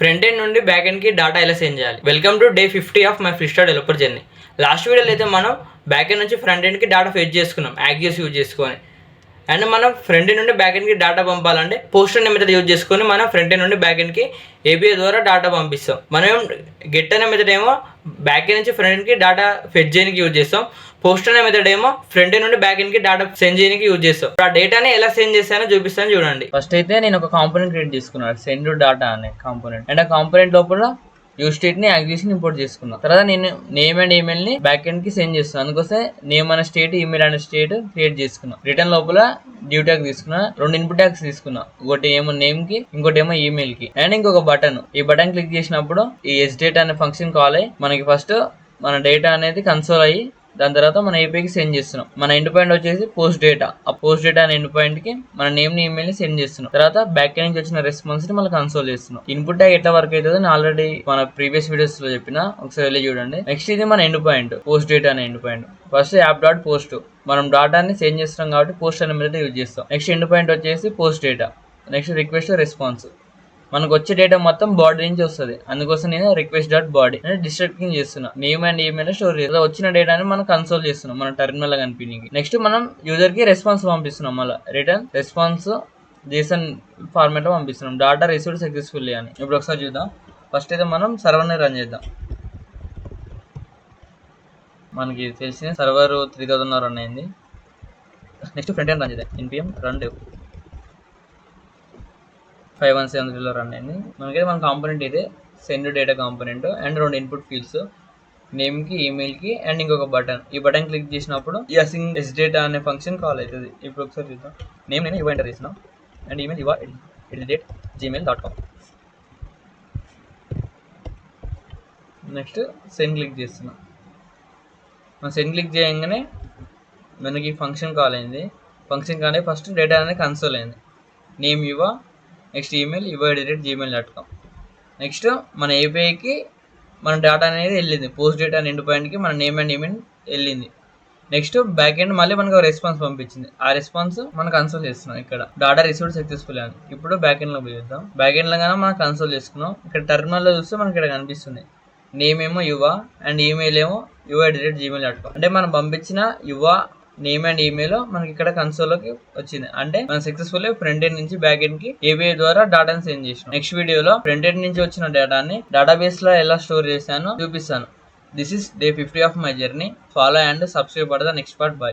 Front end నుండి back ఎండ్కి data ఎలా సెండ్ చేయాలి. Welcome to day 50 of my ఫ్రీస్టార్ డెవలపర్ జర్నీ. లాస్ట్ వీడియోలో అయితే మనం బ్యాక్ ఎండ్ నుంచి ఫ్రంట్ ఎండ్కి డాటా ఫెచ్ చేసుకున్నాం యాక్సిస్ యూజ్ చేసుకొని. అండ్ మనం ఫ్రంట్ ఎండ్ నుండి బ్యాక్ ఎండ్కి డాటా పంపాలంటే పోస్ట్ అనే మెథడ్ యూజ్ చేసుకొని మనం ఫ్రంట్ ఎండ్ నుండి బ్యాక్ ఎండ్కి ఏపీఐ ద్వారా డాటా పంపిస్తాం. మనం గెట్ అనే మెథడ్ ఏమో బ్యాక్ ఎండ్ నుంచి ఫ్రంట్ ఎండ్కి డాటా ఫెచ్ చేయడానికి యూజ్ చేస్తాం. పోస్ట్ అనే మెథడ్ ఏమో ఫ్రంట్ ఎండ్ నుండి బ్యాక్ ఎండ్కి డాటా సెండ్ చేయడానికి యూజ్ చేస్తాం. ఆ డేటాని ఎలా సెండ్ చేస్తానో చూపిస్తాను చూడండి. ఫస్ట్ అయితే నేను ఒక కాంపోనెంట్ క్రియేట్ చేసుకున్నాను, సెండ్ డాటా అనే కాంపోనెంట్. అండ్ ఆ కాంపోనెంట్ లోపల యూజ్ స్టేట్ ని యాక్సిస్ ని ఇంపోర్ట్ చేసుకున్నాను. తర్వాత నేను నేమ్ అండ్ ఈమెయిల్ ని బ్యాక్ ఎండ్ కి సెండ్ చేస్తాను. అందుకోసం నేమ్ అనే స్టేట్, ఈమెయిల్ అనే స్టేట్ క్రియేట్ చేసుకున్నాను. రిటర్న్ లోపల డ్యూ ట్యాగ్ తీసుకున్నా, 2 ఇన్పుట్ ట్యాగ్స్ తీసుకున్నా. ఒకటి ఏమో నేమ్ కి, ఇంకోటి ఏమో ఈమెయిల్ కి. అండ్ ఇంకొక బటన్. ఈ బటన్ క్లిక్ చేసినప్పుడు ఈ ఎస్డేట్ అనే ఫంక్షన్ కాల్ అయ్యి మనకి ఫస్ట్ మన డేటా అనేది కన్సోల్ అయ్యి దాని తర్వాత మన ఏపీకి సెండ్ చేస్తున్నాం. మన ఎండ్ పాయింట్ వచ్చేసి పోస్ట్ డేటా. ఆ పోస్ట్ డేటా అనే ఎండ్ పాయింట్ కి మన నేమ్ ని ఈమెయిల్ ని సెండ్ చేస్తున్నాం. తర్వాత బ్యాక్ ఎండ్ నుంచి వచ్చిన రెస్పాన్స్ ని మళ్ళీ కన్సోల్ చేస్తున్నాం. ఇన్పుట్ ట్యాగ్ ఎట్లా వర్క్ అవుతుందో నేను ఆల్రెడీ మన ప్రీవియస్ వీడియోస్ లో చెప్పిన, ఒకసారి వెళ్ళి చూడండి. నెక్స్ట్ ఇది మన ఎండ్ పాయింట్, పోస్ట్ డేటా అనే end point. First app dot post, మనం డాటాని సెండ్ చేస్తున్నాం కాబట్టి పోస్ట్ అనే మెథడ్ యూజ్ చేస్తాం. నెక్స్ట్ ఎండ్ పాయింట్ వచ్చేసి post data. Next request response. మనకు వచ్చే డేటా మొత్తం బాడీ నుంచి వస్తుంది. అందుకోసం నేను రిక్వెస్ట్ డాట్ బాడీ అంటే డిస్ట్రక్టింగ్ చేస్తున్నా. నేమ్ అండ్ ఈమెయిల్ స్టోర్ చేస్తా. వచ్చిన డేటాని మనం కన్సోల్ చేస్తున్నాం మన టెర్మినల్ కనిపించి. నెక్స్ట్ మనం యూజర్ కి రెస్పాన్స్ పంపిస్తున్నాం. మళ్ళీ రిటర్న్ రెస్పాన్స్ JSON ఫార్మాట్ లో పంపిస్తున్నాం. డాటా రిసీవ్డ్ సక్సెస్ఫుల్లీ అని. ఇప్పుడు ఒకసారి చూద్దాం. ఫస్ట్ అయితే మనం సర్వర్ ని రన్ చేద్దాం. మనకి తెలిసిన సర్వర్ 3000 రన్ అయింది. నెక్స్ట్ ఫ్రంట్ ఎండ్ రన్ చేద్దాం. npm run dev 5170 రన్ అయింది. మనకైతే మన కాంపోనెంట్ ఇదే, send data component. And 2 input fields, name కి, ఈమెయిల్ కి, అండ్ ఇంకొక బటన్. ఈ బటన్ క్లిక్ చేసినప్పుడు అసింగ్ ఎస్డేటా అనే ఫంక్షన్ కాల్ అవుతుంది. ఇప్పుడు ఒకసారి చూద్దాం. నేమ్ నేను ఇవ ఎంటర్ చేసిన అండ్ ఈమెయిల్ ఇవ @gmail.com. నెక్స్ట్ సెండ్ క్లిక్ చేస్తున్నా. మనం సెండ్ క్లిక్ చేయగానే మనకి ఫంక్షన్ కాల్ అయింది. ఫంక్షన్ కాల్ అయ్యి ఫస్ట్ డేటా అనేది కన్సోల్ అయింది. నేమ్ ఇవ, నెక్స్ట్ ఈమెయిల్ iva@gmail.com. నెక్స్ట్ మన ఏపీఐకి మన డేటా అనేది వెళ్ళింది. పోస్ట్ డేటా ఎండ్ పాయింట్కి మన నేమ్ అండ్ ఈమెయిల్ వెళ్ళింది. నెక్స్ట్ బ్యాక్ ఎండ్ మళ్ళీ మనకు రెస్పాన్స్ పంపించింది. ఆ రెస్పాన్స్ మనం కన్సోల్ చేస్తున్నాం. ఇక్కడ డాటా రిసీవ్డ్ సక్సెస్ఫుల్ అని. ఇప్పుడు బ్యాక్ ఎండ్ లో చూద్దాం. బ్యాక్ ఎండ్ లో కానీ మనం కన్సోల్ చేసుకున్నాం. ఇక్కడ టెర్మినల్ లో చూస్తే మనకి ఇక్కడ కనిపిస్తుంది నేమ్ ఏమో యువ అండ్ ఈమెయిల్ ఏమో iva@gmail.com. అంటే మనం పంపించిన యువ నేమ్ అండ్ ఈమెయిల్ మనకి ఇక్కడ కన్సోల్లోకి వచ్చింది. అంటే మనం సక్సెస్ఫుల్ ఫ్రంట్ ఎండ్ నుంచి బ్యాక్ ఎండ్ కి ఏపీఐ ద్వారా డేటాను సెండ్ చేసినాం. నెక్స్ట్ వీడియోలో ఫ్రంట్ ఎండ్ నుంచి వచ్చిన డేటాని డేటాబేస్ లో ఎలా స్టోర్ చేశానో చూపిస్తాను. This is day 50 of my journey. Follow and subscribe for the next part. By.